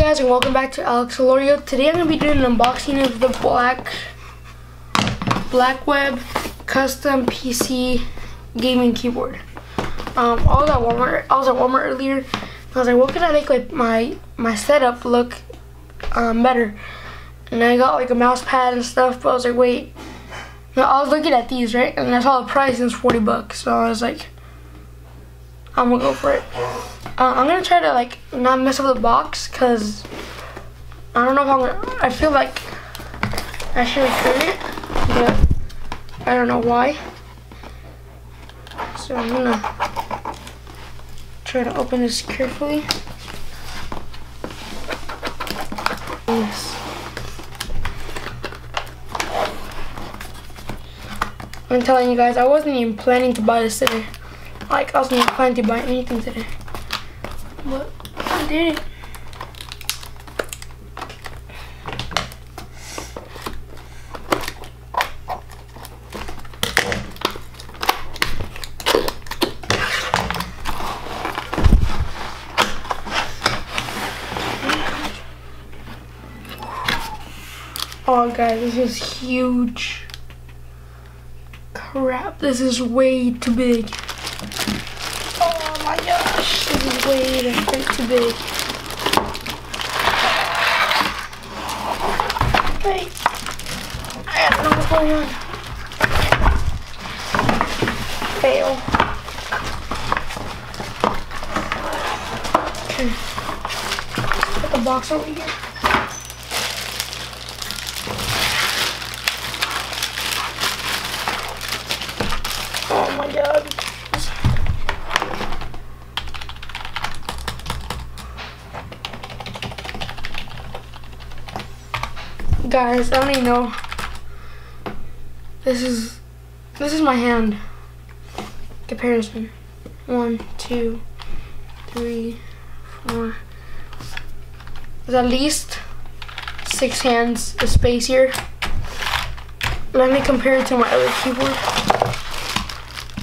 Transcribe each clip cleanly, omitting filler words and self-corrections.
guys, and welcome back to Alex Alorio. Today I'm going to be doing an unboxing of the BlackWeb custom PC gaming keyboard. I was at Walmart earlier because I was like, what can I make like my setup look better? And I got like a mouse pad and stuff, but I was like, wait. No, I was looking at these, right? And I saw the price and it's 40 bucks. So I was like, I'm gonna go for it. I'm gonna try to like not mess up the box because I don't know if I'm gonna. I feel like I should return it, but I don't know why. So I'm gonna try to open this carefully. Yes. I'm telling you guys, I wasn't even planning to buy this today. Like, I wasn't even planning to buy anything today. But I did it. Oh guys, this is huge. Crap, this is way too big. Oh my gosh, this is way too big. Wait, I don't know what's going on. Fail. Okay, put the box over here. Oh my god. Guys, I don't even know. This is my hand. Comparison. 1, 2, 3, 4. There's at least 6 hands of space here. Let me compare it to my other keyboard.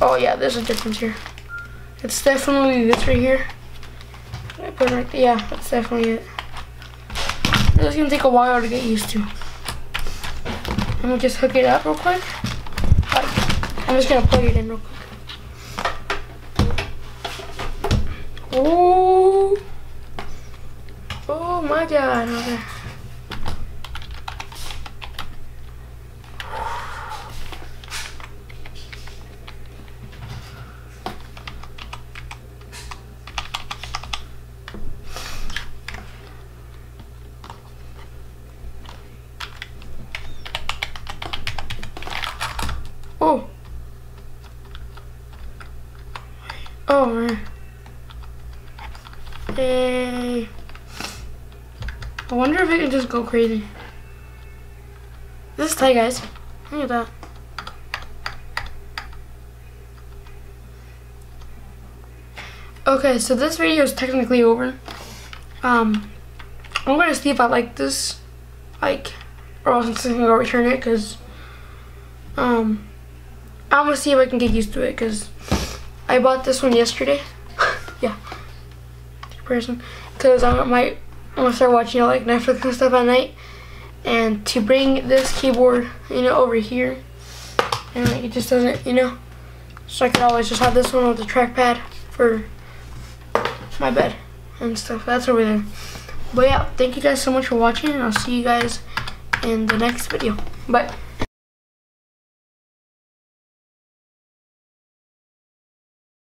Oh yeah, there's a difference here. It's definitely this right here. I put it right there. Yeah, that's definitely it. It's gonna take a while to get used to. I'm gonna just hook it up real quick. Like, I'm just gonna plug it in real quick. Oh, oh my god. Okay. Oh. Oh man. Hey. I wonder if it can just go crazy. This is tight, guys. Look at that. Okay, so this video is technically over. I'm gonna see if I like this, or else I'm just gonna go return it, cause I'm gonna see if I can get used to it because I bought this one yesterday. Yeah, comparison. Because I'm gonna start watching like Netflix and stuff at night, and to bring this keyboard, over here, and like it just doesn't, So I could always just have this one with the trackpad for my bed and stuff. That's over there. But yeah, thank you guys so much for watching, and I'll see you guys in the next video. Bye.